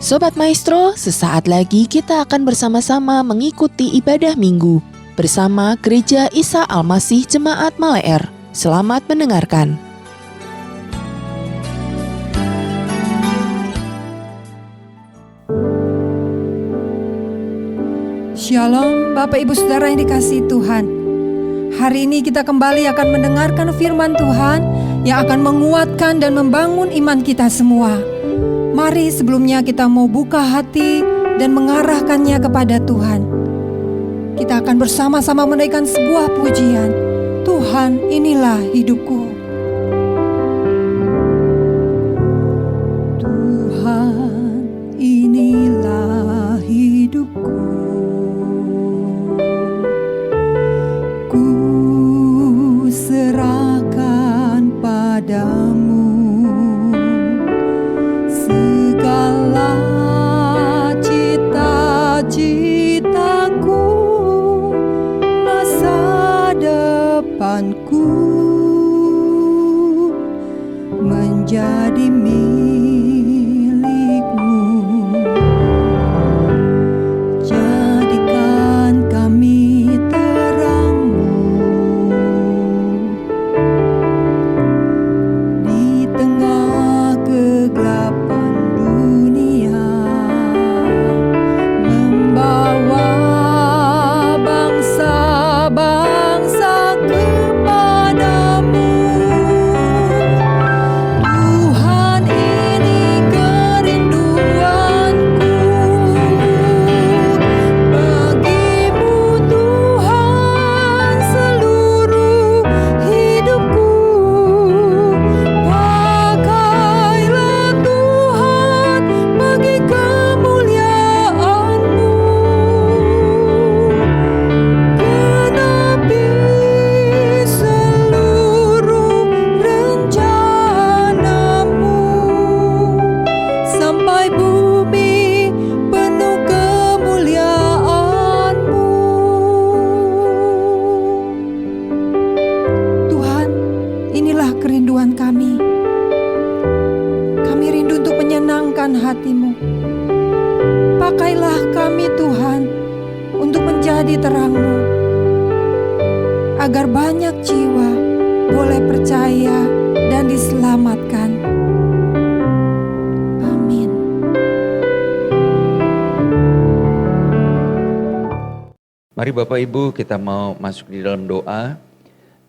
Sobat Maestro, sesaat lagi kita akan bersama-sama mengikuti ibadah minggu bersama Gereja Isa Al-Masih Jemaat Maleer. Selamat mendengarkan. Shalom Bapak Ibu Saudara yang dikasihi Tuhan. Hari ini kita kembali akan mendengarkan firman Tuhan yang akan menguatkan dan membangun iman kita semua. Mari sebelumnya kita mau buka hati dan mengarahkannya kepada Tuhan. Kita akan bersama-sama menaikkan sebuah pujian. Tuhan, inilah hidupku. Tuhan, inilah hidupku. Ku serahkan padamu. Menjadi milikmu, jadikan kami terangmu di tengah kegelapan dunia, membawa bangsa-bangsa kepadamu. Hatimu. Pakailah kami Tuhan untuk menjadi terang-Mu, agar banyak jiwa boleh percaya dan diselamatkan. Amin. Mari Bapak Ibu kita mau masuk di dalam doa.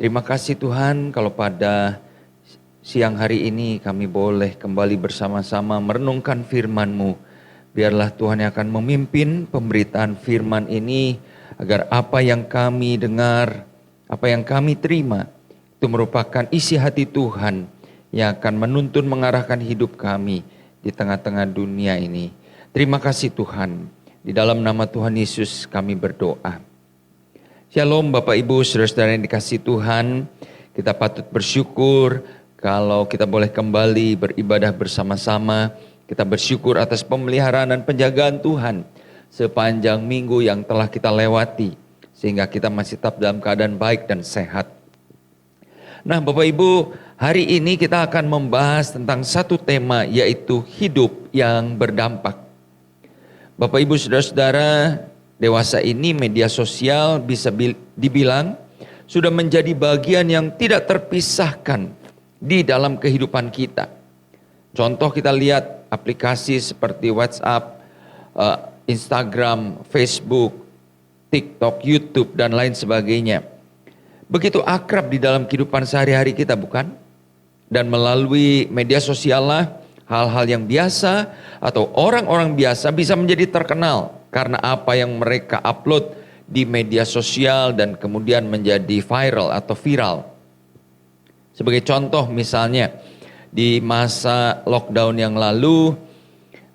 Terima kasih Tuhan kalau pada siang hari ini kami boleh kembali bersama-sama merenungkan firman-Mu. Biarlah Tuhan yang akan memimpin pemberitaan firman ini, agar apa yang kami dengar, apa yang kami terima, itu merupakan isi hati Tuhan yang akan menuntun mengarahkan hidup kami di tengah-tengah dunia ini. Terima kasih Tuhan, di dalam nama Tuhan Yesus kami berdoa. Shalom Bapak Ibu, saudara-saudara yang dikasihi Tuhan, kita patut bersyukur kalau kita boleh kembali beribadah bersama-sama. Kita bersyukur atas pemeliharaan dan penjagaan Tuhan sepanjang minggu yang telah kita lewati, sehingga kita masih tetap dalam keadaan baik dan sehat. Nah Bapak Ibu, hari ini kita akan membahas tentang satu tema, yaitu hidup yang berdampak. Bapak Ibu saudara-saudara, dewasa ini media sosial bisa dibilang sudah menjadi bagian yang tidak terpisahkan di dalam kehidupan kita. Contoh kita lihat aplikasi seperti WhatsApp, Instagram, Facebook, TikTok, YouTube, dan lain sebagainya. Begitu akrab di dalam kehidupan sehari-hari kita, bukan? Dan melalui media sosial lah, hal-hal yang biasa atau orang-orang biasa bisa menjadi terkenal karena apa yang mereka upload di media sosial dan kemudian menjadi viral atau viral. Sebagai contoh misalnya, di masa lockdown yang lalu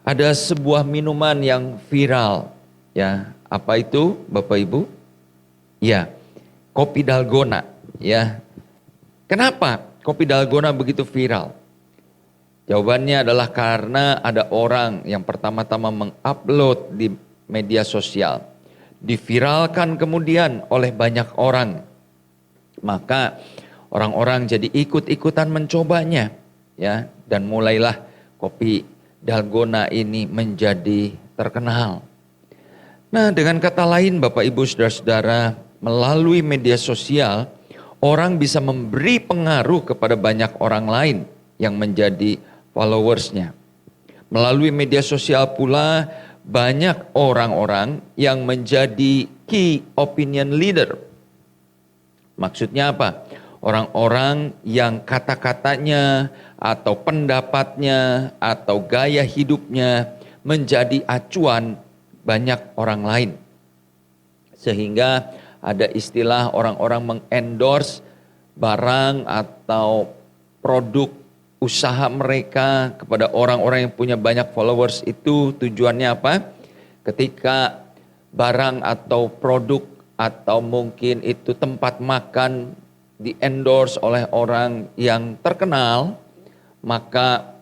ada sebuah minuman yang viral. Ya, apa itu Bapak Ibu? Ya, kopi dalgona. Ya, kenapa kopi dalgona begitu viral? Jawabannya adalah karena ada orang yang pertama-tama mengupload di media sosial, diviralkan kemudian oleh banyak orang. Maka orang-orang jadi ikut-ikutan mencobanya, ya, dan mulailah kopi dalgona ini menjadi terkenal. Nah, dengan kata lain Bapak Ibu Saudara-saudara, melalui media sosial orang bisa memberi pengaruh kepada banyak orang lain yang menjadi followersnya. Melalui media sosial pula banyak orang-orang yang menjadi key opinion leader. Maksudnya apa? Orang-orang yang kata-katanya atau pendapatnya atau gaya hidupnya menjadi acuan banyak orang lain. Sehingga ada istilah orang-orang mengendorse barang atau produk usaha mereka kepada orang-orang yang punya banyak followers. Itu tujuannya apa? Ketika barang atau produk atau mungkin itu tempat makan di-endorse oleh orang yang terkenal, maka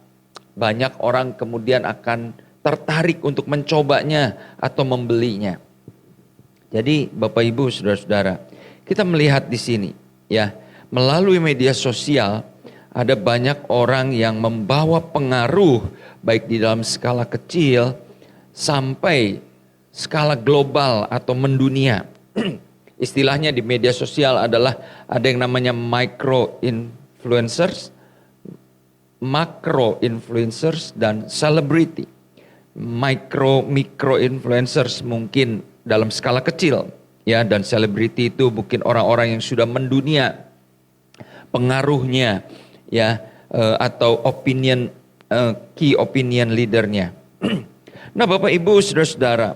banyak orang kemudian akan tertarik untuk mencobanya atau membelinya. Jadi Bapak Ibu Saudara-saudara, kita melihat di sini ya, melalui media sosial ada banyak orang yang membawa pengaruh baik di dalam skala kecil sampai skala global atau mendunia. Istilahnya di media sosial adalah ada yang namanya micro influencers, macro influencers, dan celebrity. Micro influencers mungkin dalam skala kecil ya, dan celebrity itu mungkin orang-orang yang sudah mendunia pengaruhnya ya, atau key opinion leadernya. Nah Bapak Ibu Saudara-saudara,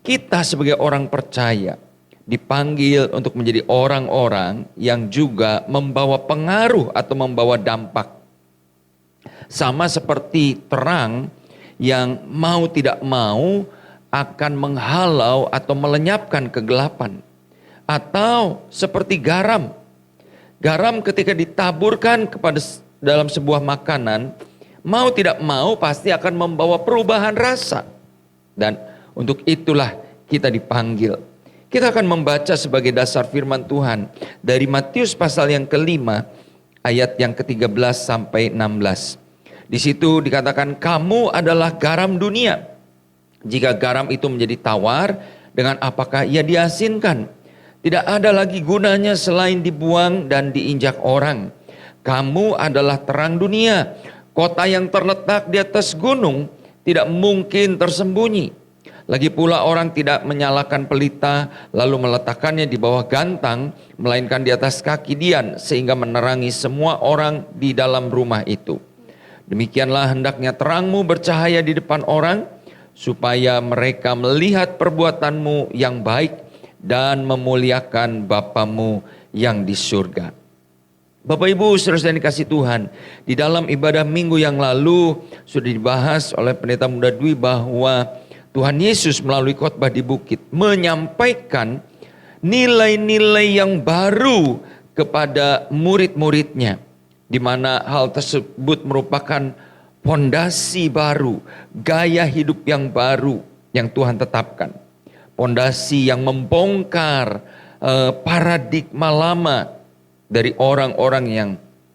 kita sebagai orang percaya dipanggil untuk menjadi orang-orang yang juga membawa pengaruh atau membawa dampak. Sama seperti terang yang mau tidak mau akan menghalau atau melenyapkan kegelapan. Atau seperti garam. Garam ketika ditaburkan dalam sebuah makanan, mau tidak mau pasti akan membawa perubahan rasa. Dan untuk itulah kita dipanggil. Kita akan membaca sebagai dasar firman Tuhan dari Matius pasal yang ke-5 ayat yang ke-13 sampai 16. Di situ dikatakan, kamu adalah garam dunia. Jika garam itu menjadi tawar, dengan apakah ia diasinkan? Tidak ada lagi gunanya selain dibuang dan diinjak orang. Kamu adalah terang dunia. Kota yang terletak di atas gunung tidak mungkin tersembunyi. Lagi pula orang tidak menyalakan pelita lalu meletakkannya di bawah gantang, melainkan di atas kaki dian sehingga menerangi semua orang di dalam rumah itu. Demikianlah hendaknya terangmu bercahaya di depan orang, supaya mereka melihat perbuatanmu yang baik dan memuliakan Bapamu yang di surga. Bapak Ibu saudara yang dikasih Tuhan, di dalam ibadah minggu yang lalu sudah dibahas oleh Pendeta Muda Dwi bahwa Tuhan Yesus melalui khotbah di bukit menyampaikan nilai-nilai yang baru kepada murid-muridnya, di mana hal tersebut merupakan fondasi baru, gaya hidup yang baru yang Tuhan tetapkan. Fondasi yang membongkar paradigma lama dari orang-orang yang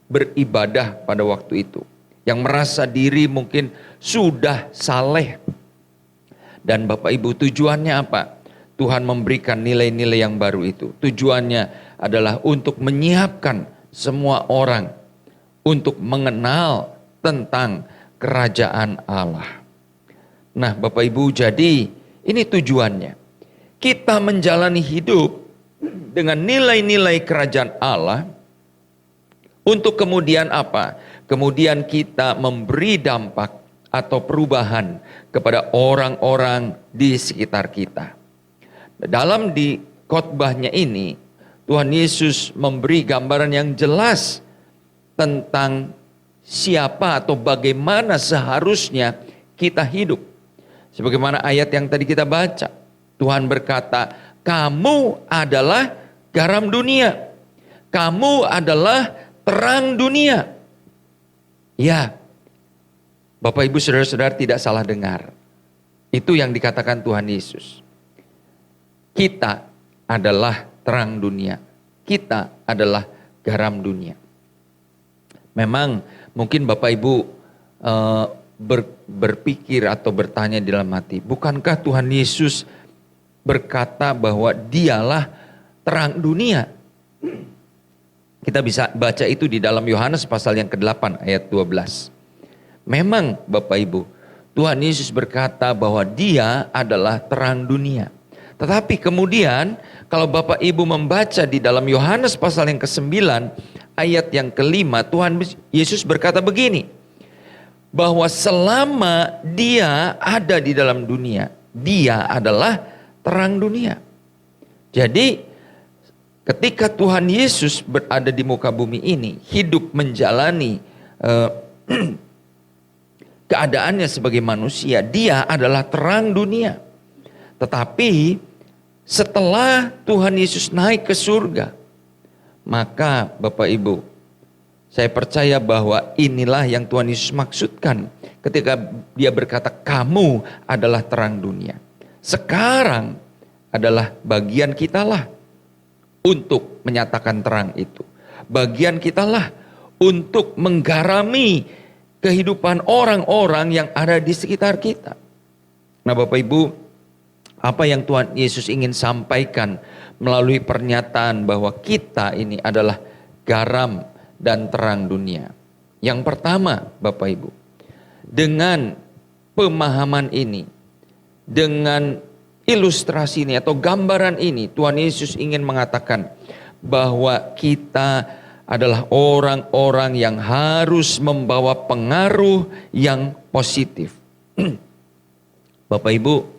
beribadah pada waktu itu, yang merasa diri mungkin sudah saleh. Dan Bapak Ibu, tujuannya apa? Tuhan memberikan nilai-nilai yang baru itu. Tujuannya adalah untuk menyiapkan semua orang untuk mengenal tentang kerajaan Allah. Nah Bapak Ibu, jadi ini tujuannya. Kita menjalani hidup dengan nilai-nilai kerajaan Allah untuk kemudian apa? Kemudian kita memberi dampak atau perubahan kepada orang-orang di sekitar kita. Dalam di khotbahnya ini, Tuhan Yesus memberi gambaran yang jelas tentang siapa atau bagaimana seharusnya kita hidup. Sebagaimana ayat yang tadi kita baca, Tuhan berkata, kamu adalah garam dunia. Kamu adalah terang dunia. Ya, Bapak Ibu saudara-saudara tidak salah dengar. Itu yang dikatakan Tuhan Yesus. Kita adalah terang dunia. Kita adalah garam dunia. Memang mungkin Bapak Ibu berpikir atau bertanya di dalam hati, bukankah Tuhan Yesus berkata bahwa dialah terang dunia? Kita bisa baca itu di dalam Yohanes pasal yang ke-8 ayat 12. Memang Bapak Ibu, Tuhan Yesus berkata bahwa dia adalah terang dunia. Tetapi kemudian kalau Bapak Ibu membaca di dalam Yohanes pasal yang ke-9 ayat yang ke-5, Tuhan Yesus berkata begini, bahwa selama dia ada di dalam dunia, dia adalah terang dunia. Jadi ketika Tuhan Yesus berada di muka bumi ini, hidup menjalani keadaannya sebagai manusia, dia adalah terang dunia. Tetapi setelah Tuhan Yesus naik ke surga, maka Bapak Ibu, saya percaya bahwa inilah yang Tuhan Yesus maksudkan ketika dia berkata kamu adalah terang dunia. Sekarang adalah bagian kita lah untuk menyatakan terang itu. Bagian kita lah untuk menggarami kehidupan orang-orang yang ada di sekitar kita. Nah Bapak Ibu, apa yang Tuhan Yesus ingin sampaikan melalui pernyataan bahwa kita ini adalah garam dan terang dunia. Yang pertama Bapak Ibu, dengan pemahaman ini, dengan ilustrasi ini atau gambaran ini, Tuhan Yesus ingin mengatakan bahwa kita adalah orang-orang yang harus membawa pengaruh yang positif. Bapak Ibu,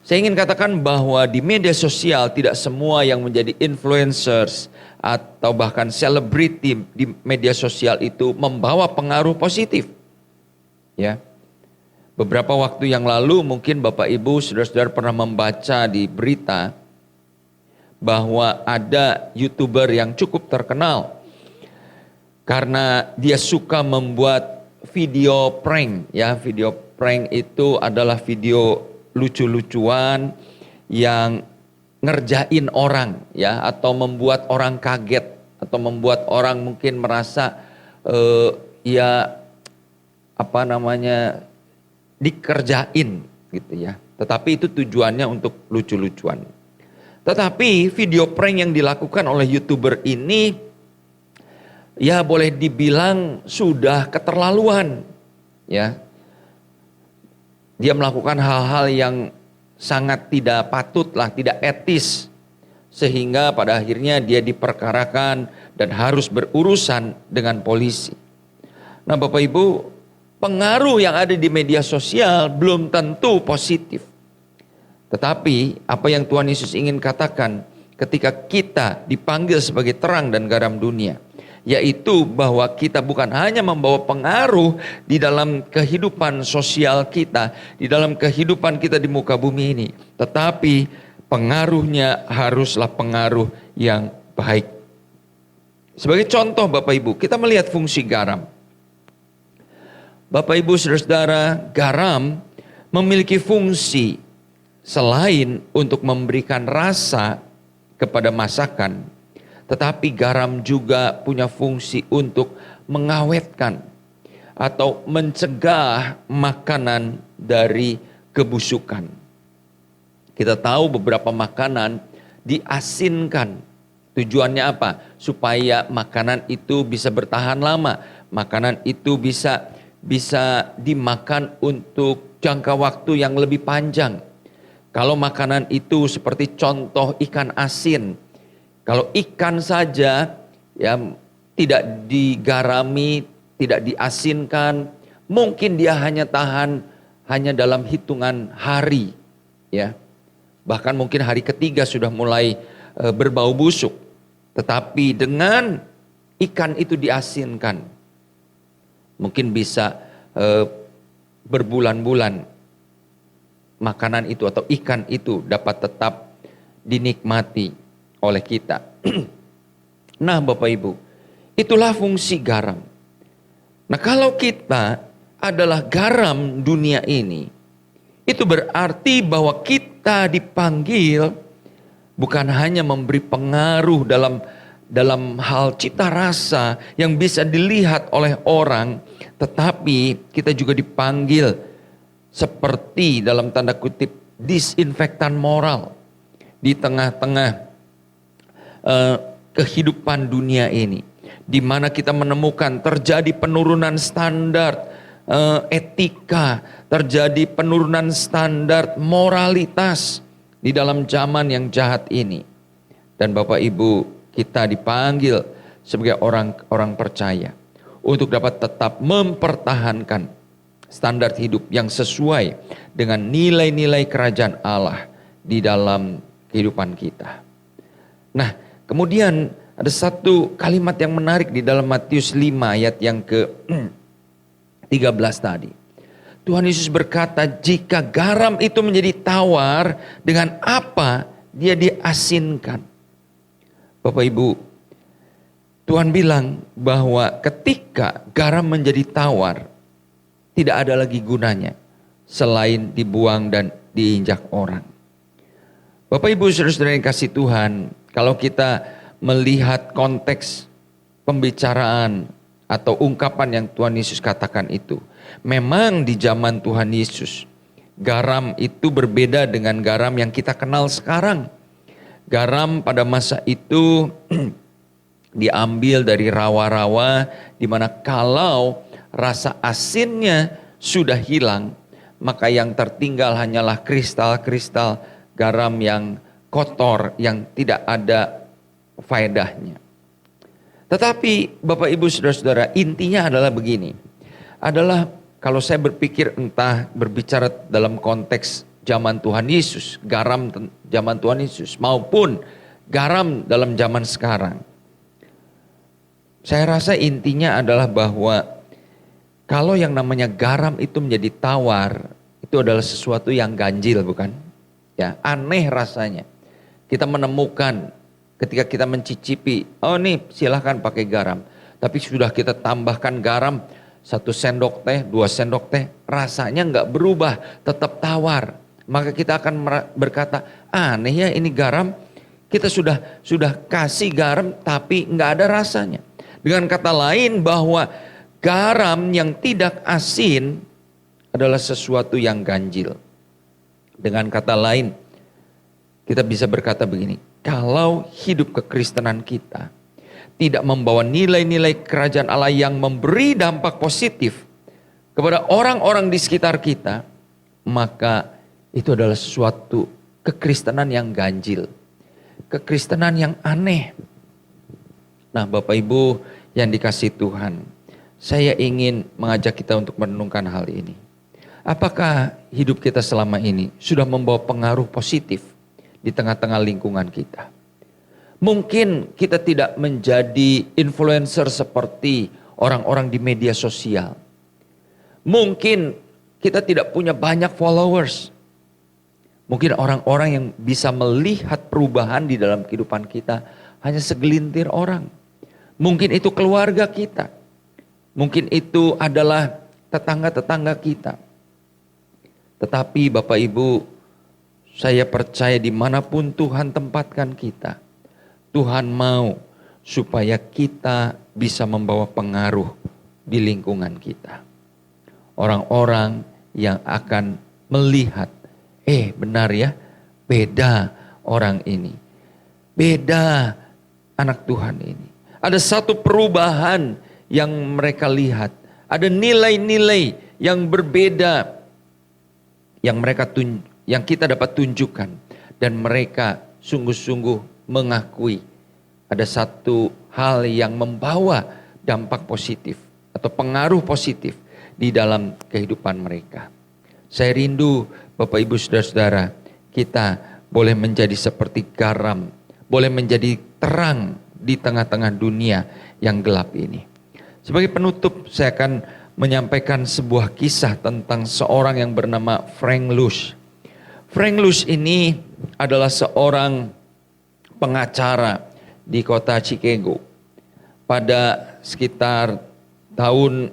saya ingin katakan bahwa di media sosial tidak semua yang menjadi influencers atau bahkan selebriti di media sosial itu membawa pengaruh positif. Ya. Beberapa waktu yang lalu mungkin Bapak Ibu saudara-saudara pernah membaca di berita bahwa ada YouTuber yang cukup terkenal karena dia suka membuat video prank. Ya, video prank itu adalah video lucu-lucuan yang ngerjain orang ya, atau membuat orang kaget atau membuat orang mungkin merasa dikerjain gitu ya. Tetapi itu tujuannya untuk lucu-lucuan. Tetapi video prank yang dilakukan oleh YouTuber ini ya boleh dibilang sudah keterlaluan ya. Dia melakukan hal-hal yang sangat tidak patut lah, tidak etis. Sehingga pada akhirnya dia diperkarakan dan harus berurusan dengan polisi. Nah Bapak Ibu, pengaruh yang ada di media sosial belum tentu positif. Tetapi apa yang Tuhan Yesus ingin katakan ketika kita dipanggil sebagai terang dan garam dunia, yaitu bahwa kita bukan hanya membawa pengaruh di dalam kehidupan sosial kita, di dalam kehidupan kita di muka bumi ini, tetapi pengaruhnya haruslah pengaruh yang baik. Sebagai contoh Bapak Ibu, kita melihat fungsi garam. Bapak Ibu saudara-saudara, garam memiliki fungsi selain untuk memberikan rasa kepada masakan, tetapi garam juga punya fungsi untuk mengawetkan atau mencegah makanan dari kebusukan. Kita tahu beberapa makanan diasinkan. Tujuannya apa? Supaya makanan itu bisa bertahan lama. Makanan itu bisa dimakan untuk jangka waktu yang lebih panjang. Kalau makanan itu seperti contoh ikan asin. Kalau ikan saja ya tidak digarami, tidak diasinkan, mungkin dia hanya tahan hanya dalam hitungan hari ya. Bahkan mungkin hari ketiga sudah mulai berbau busuk. Tetapi dengan ikan itu diasinkan, mungkin bisa berbulan-bulan makanan itu atau ikan itu dapat tetap dinikmati oleh kita. Nah Bapak Ibu, itulah fungsi garam. Nah kalau kita adalah garam dunia ini, itu berarti bahwa kita dipanggil bukan hanya memberi pengaruh dalam hal cita rasa yang bisa dilihat oleh orang, tetapi kita juga dipanggil seperti dalam tanda kutip disinfektan moral di tengah-tengah kehidupan dunia ini, di mana kita menemukan terjadi penurunan standar etika, terjadi penurunan standar moralitas di dalam zaman yang jahat ini. Dan Bapak Ibu, kita dipanggil sebagai orang-orang percaya untuk dapat tetap mempertahankan standar hidup yang sesuai dengan nilai-nilai kerajaan Allah di dalam kehidupan kita. Nah, kemudian ada satu kalimat yang menarik di dalam Matius 5 ayat yang ke-13 tadi. Tuhan Yesus berkata, jika garam itu menjadi tawar, dengan apa dia diasinkan? Bapak Ibu, Tuhan bilang bahwa ketika garam menjadi tawar, tidak ada lagi gunanya selain dibuang dan diinjak orang. Bapak Ibu saudara-saudara yang kasih Tuhan, kalau kita melihat konteks pembicaraan atau ungkapan yang Tuhan Yesus katakan itu, memang di zaman Tuhan Yesus, garam itu berbeda dengan garam yang kita kenal sekarang. Garam pada masa itu diambil dari rawa-rawa, di mana kalau rasa asinnya sudah hilang, maka yang tertinggal hanyalah kristal-kristal garam yang kotor, yang tidak ada faedahnya. Tetapi Bapak Ibu Saudara-saudara, intinya adalah begini. Adalah kalau saya berpikir entah berbicara dalam konteks zaman Tuhan Yesus, garam zaman Tuhan Yesus, maupun garam dalam zaman sekarang. Saya rasa intinya adalah bahwa kalau yang namanya garam itu menjadi tawar, itu adalah sesuatu yang ganjil, bukan? Ya, aneh rasanya. Kita menemukan ketika kita mencicipi, oh nih silahkan pakai garam. Tapi sudah kita tambahkan garam 1 sendok teh, 2 sendok teh, rasanya nggak berubah, tetap tawar. Maka kita akan berkata, aneh ya ini garam, kita sudah kasih garam tapi nggak ada rasanya. Dengan kata lain bahwa garam yang tidak asin adalah sesuatu yang ganjil. Dengan kata lain, kita bisa berkata begini, kalau hidup kekristenan kita tidak membawa nilai-nilai kerajaan Allah yang memberi dampak positif kepada orang-orang di sekitar kita, maka itu adalah sesuatu kekristenan yang ganjil, kekristenan yang aneh. Nah, Bapak Ibu yang dikasihi Tuhan, saya ingin mengajak kita untuk merenungkan hal ini. Apakah hidup kita selama ini sudah membawa pengaruh positif di tengah-tengah lingkungan kita? Mungkin kita tidak menjadi influencer seperti orang-orang di media sosial. Mungkin kita tidak punya banyak followers. Mungkin orang-orang yang bisa melihat perubahan di dalam kehidupan kita hanya segelintir orang. Mungkin itu keluarga kita. Mungkin itu adalah tetangga-tetangga kita. Tetapi Bapak Ibu, saya percaya dimanapun Tuhan tempatkan kita, Tuhan mau supaya kita bisa membawa pengaruh di lingkungan kita. Orang-orang yang akan melihat, benar ya, beda orang ini. Beda anak Tuhan ini. Ada satu perubahan yang mereka lihat. Ada nilai-nilai yang berbeda yang kita dapat tunjukkan. Dan mereka sungguh-sungguh mengakui ada satu hal yang membawa dampak positif atau pengaruh positif di dalam kehidupan mereka. Saya rindu Bapak Ibu Saudara-saudara, kita boleh menjadi seperti garam, boleh menjadi terang di tengah-tengah dunia yang gelap ini. Sebagai penutup, saya akan menyampaikan sebuah kisah tentang seorang yang bernama Frank Luce. Frank Luce ini adalah seorang pengacara di kota Chicago. Pada sekitar tahun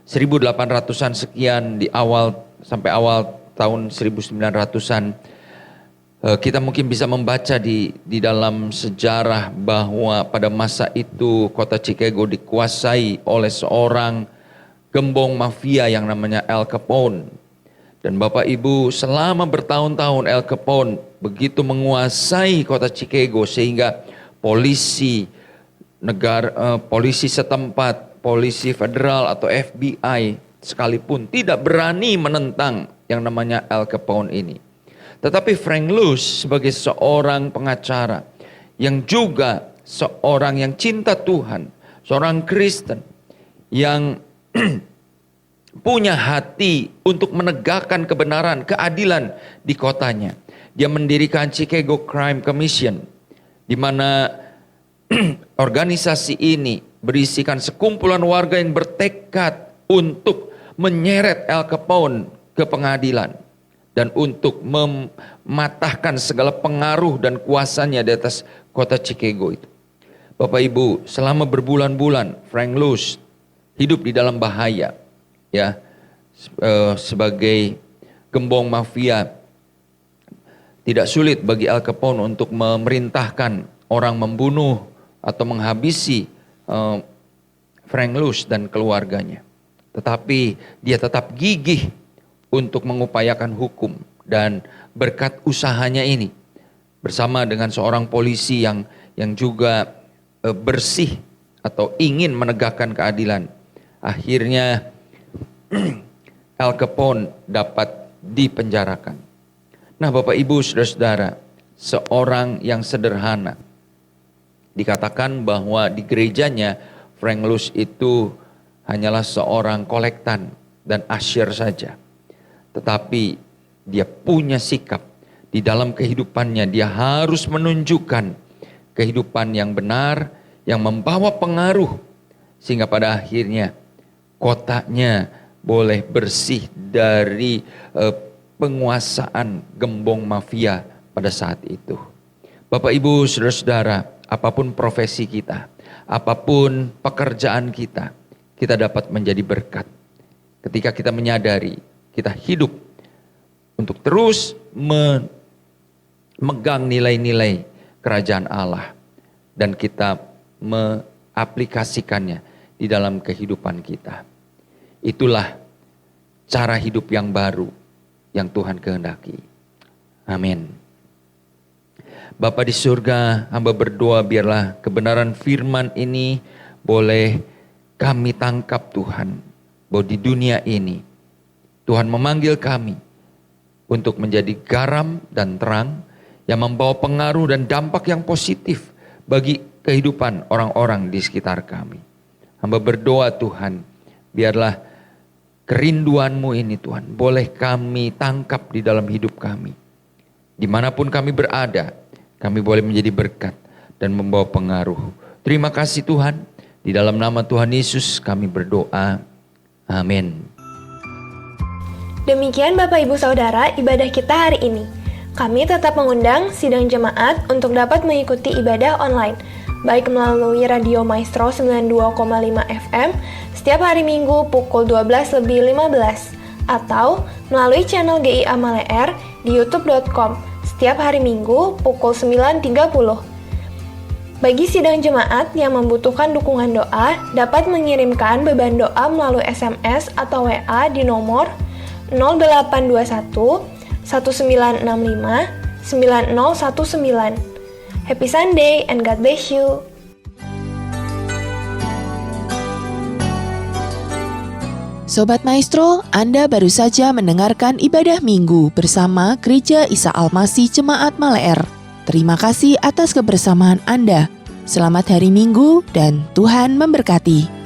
1800-an sekian, di awal sampai awal tahun 1900-an, Kita mungkin bisa membaca di dalam sejarah bahwa pada masa itu kota Chicago dikuasai oleh seorang gembong mafia yang namanya Al Capone. Dan Bapak Ibu, selama bertahun-tahun Al Capone begitu menguasai kota Chicago sehingga polisi setempat, polisi federal atau FBI sekalipun tidak berani menentang yang namanya Al Capone ini. Tetapi Frank Luce sebagai seorang pengacara yang juga seorang yang cinta Tuhan, seorang Kristen yang punya hati untuk menegakkan kebenaran, keadilan di kotanya. Dia mendirikan Chicago Crime Commission, di mana organisasi ini berisikan sekumpulan warga yang bertekad untuk menyeret Al Capone ke pengadilan dan untuk mematahkan segala pengaruh dan kuasanya di atas kota Chicago itu. Bapak Ibu, selama berbulan-bulan Frank Luce hidup di dalam bahaya, ya, sebagai gembong mafia. Tidak sulit bagi Al Capone untuk memerintahkan orang membunuh atau menghabisi Frank Luce dan keluarganya. Tetapi dia tetap gigih untuk mengupayakan hukum, dan berkat usahanya ini bersama dengan seorang polisi yang juga bersih atau ingin menegakkan keadilan, akhirnya Al Capone dapat dipenjarakan. Nah, Bapak Ibu Saudara-saudara, seorang yang sederhana, dikatakan bahwa di gerejanya Frank Luce itu hanyalah seorang kolektan dan usher saja. Tetapi dia punya sikap di dalam kehidupannya, dia harus menunjukkan kehidupan yang benar, yang membawa pengaruh, sehingga pada akhirnya kotanya boleh bersih dari penguasaan gembong mafia pada saat itu. Bapak Ibu Saudara-saudara, apapun profesi kita, apapun pekerjaan kita, kita dapat menjadi berkat ketika kita menyadari kita hidup untuk terus memegang nilai-nilai kerajaan Allah dan kita mengaplikasikannya di dalam kehidupan kita. Itulah cara hidup yang baru yang Tuhan kehendaki. Amin. Bapa di surga, hamba berdoa biarlah kebenaran firman ini boleh kami tangkap Tuhan. Bahwa di dunia ini Tuhan memanggil kami untuk menjadi garam dan terang yang membawa pengaruh dan dampak yang positif bagi kehidupan orang-orang di sekitar kami. Hamba berdoa Tuhan, biarlah kerinduan-Mu ini Tuhan boleh kami tangkap di dalam hidup kami. Dimanapun kami berada, kami boleh menjadi berkat dan membawa pengaruh. Terima kasih Tuhan, di dalam nama Tuhan Yesus kami berdoa. Amin. Demikian Bapak Ibu Saudara ibadah kita hari ini. Kami tetap mengundang sidang jemaat untuk dapat mengikuti ibadah online, baik melalui Radio Maestro 92,5 FM setiap hari Minggu pukul 12:15 atau melalui channel GIA Male-R di youtube.com setiap hari Minggu pukul 9.30. Bagi sidang jemaat yang membutuhkan dukungan doa, dapat mengirimkan beban doa melalui SMS atau WA di nomor 0821 1965 9019. Happy Sunday and God bless you. Sobat Maestro, Anda baru saja mendengarkan ibadah minggu bersama Gereja Isa Almasih Jemaat Male-R. Terima kasih atas kebersamaan Anda. Selamat hari Minggu dan Tuhan memberkati.